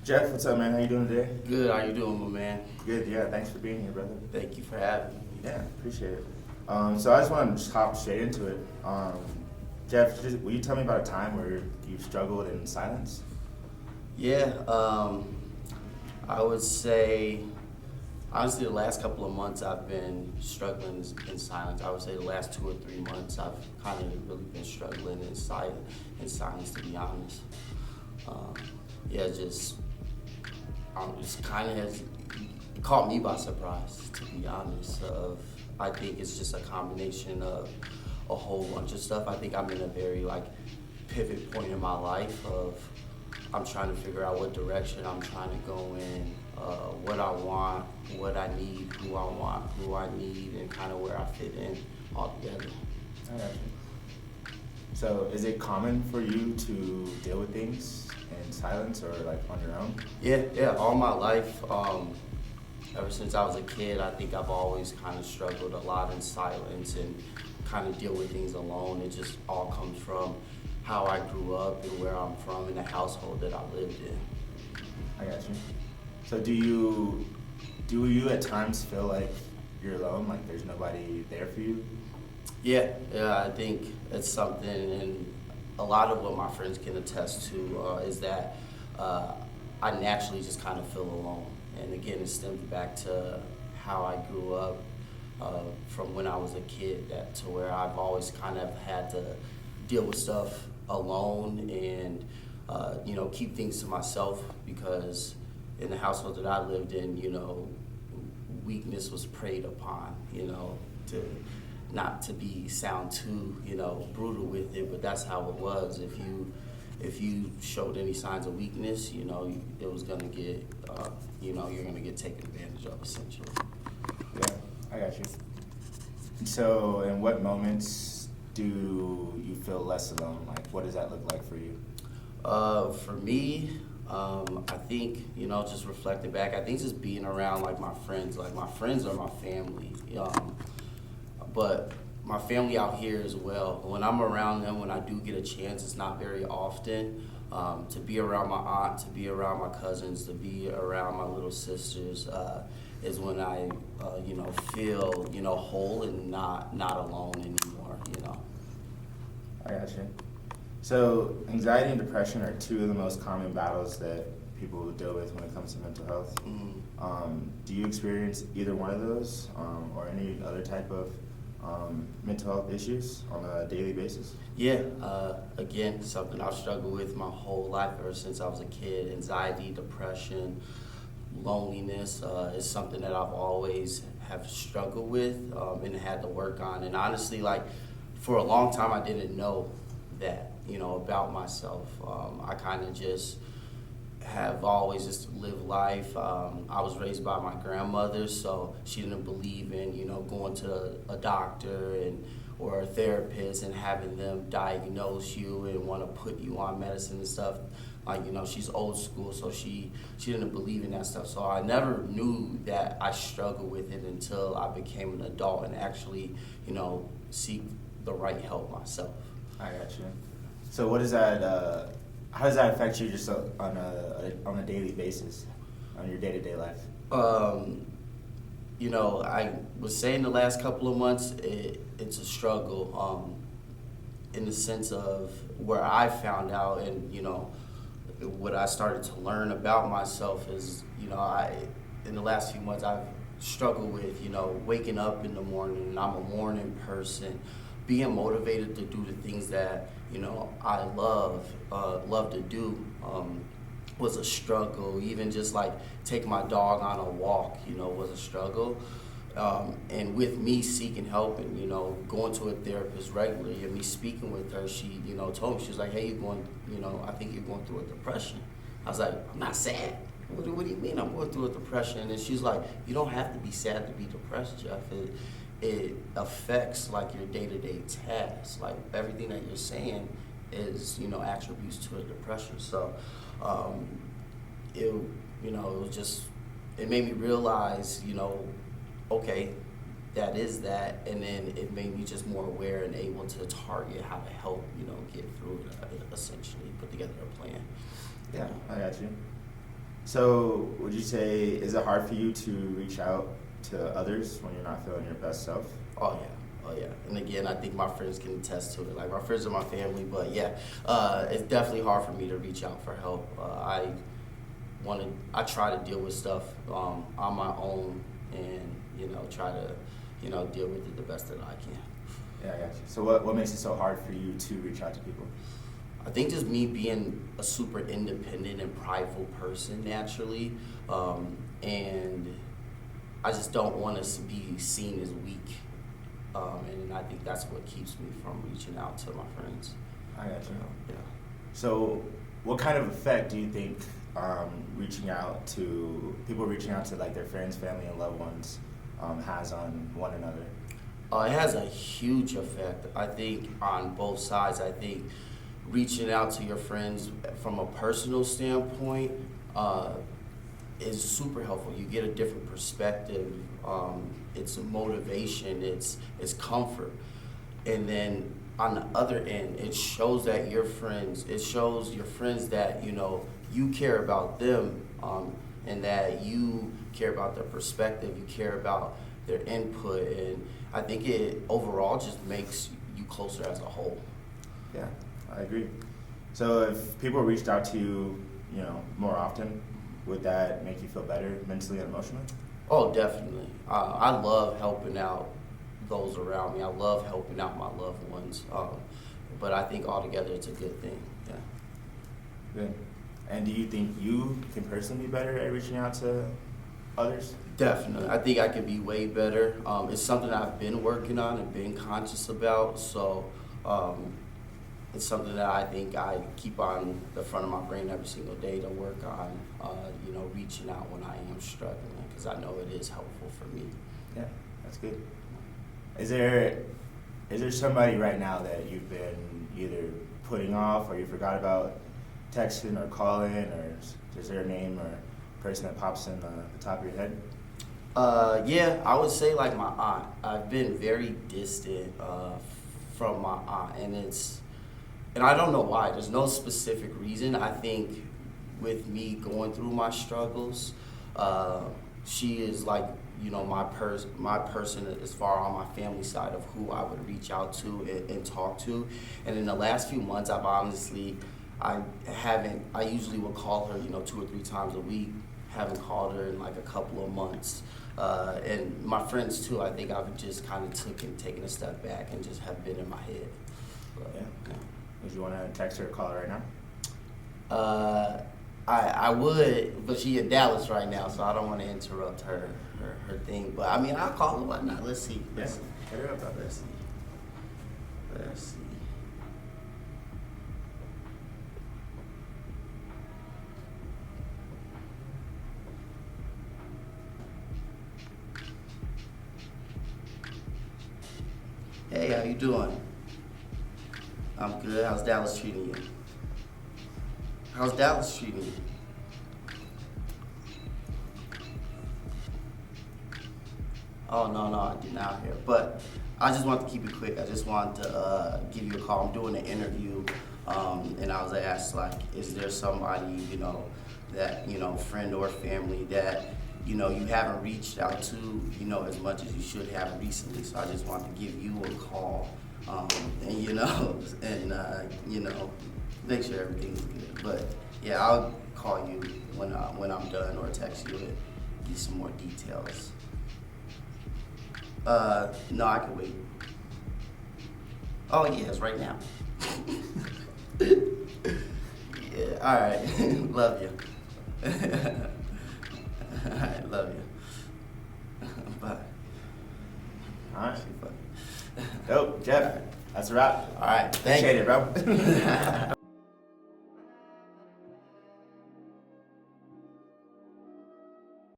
Jeff, what's up, man? How you doing today? Good, how you doing, my man? Good, yeah. Thanks for being here, brother. Thank you for having me. Yeah, appreciate it. So I just want to just hop straight into it. Jeff, will you tell me about a time where you've struggled in silence? Yeah, I would say, honestly, the last couple of months I've been struggling in silence. I would say the last 2 or 3 months I've kind of really been struggling in silence, to be honest. Yeah, just kind of has caught me by surprise, to be honest. I think it's just a combination of a whole bunch of stuff. I think I'm in a very pivot point in my life of I'm trying to figure out what direction I'm trying to go in, what I want, what I need, who I want, who I need, and kind of where I fit in all together. I got you. So is it common for you to deal with things in silence or on your own? Yeah, all my life, ever since I was a kid, I think I've always kind of struggled a lot in silence and kind of deal with things alone. It just all comes from how I grew up and where I'm from and the household that I lived in. I got you. So do you at times feel like you're alone, like there's nobody there for you? Yeah, I think it's something, and a lot of what my friends can attest to is that I naturally just kind of feel alone. And again, it stems back to how I grew up from when I was a kid, to where I've always kind of had to deal with stuff alone and keep things to myself, because in the household that I lived in, weakness was preyed upon, not to sound too, brutal with it, but that's how it was. If you showed any signs of weakness, it was gonna get, you're gonna get taken advantage of, essentially. Yeah, I got you. So in what moments do you feel less alone? What does that look like for you? For me, I think, just reflecting back, I think just being around my friends. My friends are my family. But my family out here as well. When I'm around them, when I do get a chance, it's not very often. To be around my aunt, to be around my cousins, to be around my little sisters, is when I, feel, whole and not alone anymore. I got you. So anxiety and depression are two of the most common battles that people deal with when it comes to mental health. Mm-hmm. Do you experience either one of those or any other type of mental health issues on a daily basis? Yeah, again, something I've struggled with my whole life ever since I was a kid. Anxiety, depression, loneliness is something that I've always have struggled with and had to work on. And honestly, for a long time, I didn't know that, about myself. I kind of just have always just lived life. I was raised by my grandmother, so she didn't believe in, going to a doctor or a therapist and having them diagnose you and want to put you on medicine and stuff. She's old school, so she didn't believe in that stuff. So I never knew that I struggled with it until I became an adult and actually, seek the right help myself. I got you. So what does that, how does that affect you just on a daily basis, on your day-to-day life? I was saying the last couple of months, it's a struggle in the sense of where I found out and, what I started to learn about myself is, in the last few months, I've struggled with, waking up in the morning, and I'm a morning person, being motivated to do the things that, I love to do was a struggle. Even just taking my dog on a walk, was a struggle. And with me seeking help and, going to a therapist regularly and me speaking with her, she, told me, she was like, hey, I think you're going through a depression. I was like, I'm not sad. What do you mean I'm going through a depression? And she's like, you don't have to be sad to be depressed, Jeff. It affects your day-to-day tasks. Everything that you're saying is, attributes to a depression. So, it made me realize, okay, that is that, and then it made me just more aware and able to target how to help, get through it, essentially, put together a plan. Yeah, I got you. So, would you say, is it hard for you to reach out to others when you're not feeling your best self? Oh yeah, oh yeah. And again, I think my friends can attest to it. Like my friends are my family, but yeah, it's definitely hard for me to reach out for help. I try to deal with stuff on my own, and try to deal with it the best that I can. Yeah, I got you. So, what makes it so hard for you to reach out to people? I think just me being a super independent and prideful person naturally, and I just don't want to be seen as weak, and I think that's what keeps me from reaching out to my friends. I got you. Yeah. So, what kind of effect do you think reaching out to like their friends, family, and loved ones has on one another? It has a huge effect, I think, on both sides. I think reaching out to your friends from a personal standpoint is super helpful. You get a different perspective. It's motivation. It's comfort. And then on the other end, it shows that your friends. It shows your friends that you care about them, and that you care about their perspective. You care about their input, and I think it overall just makes you closer as a whole. Yeah, I agree. So if people reached out to you, more often, would that make you feel better mentally and emotionally? Oh, definitely. I love helping out those around me. I love helping out my loved ones. But I think altogether it's a good thing. Yeah. Good. And do you think you can personally be better at reaching out to others? Definitely. I think I could be way better. It's something I've been working on and been conscious about. So it's something that I think I keep on the front of my brain every single day to work on, reaching out when I am struggling, because I know it is helpful for me. Yeah, that's good. Is there somebody right now that you've been either putting off or you forgot about texting or calling, or is there a name or person that pops in the top of your head? Yeah, I would say like my aunt. I've been very distant from my aunt, and I don't know why. There's no specific reason. I think with me going through my struggles, she is like my person as far on my family side of who I would reach out to and talk to. And in the last few months, I usually would call her 2 or 3 times a week. Haven't called her in like a couple of months. And my friends too, I think I've just kind of taken a step back and just have been in my head. But, yeah. Would you want to text her or call her right now? I would, but she's in Dallas right now, so I don't want to interrupt her thing. But I mean, I'll call her. Why not? Let's see. Yeah. Hit her up. Let's see. Hey, how you doing? I'm good. How's Dallas treating you? How's Dallas treating you? Oh, no, I did not hear. But I just want to keep it quick. I just wanted to give you a call. I'm doing an interview, and I was asked, like, is there somebody, that, friend or family that, you haven't reached out to, as much as you should have recently. So I just wanted to give you a call, and make sure everything's good. But yeah, I'll call you when I'm done, or text you and give some more details. No, I can wait. Oh yes, right now. Yeah, all right. Love you. All right, love you. Bye. All right. Dope, Jeff. That's a wrap. All right, thank Appreciate you. it, bro.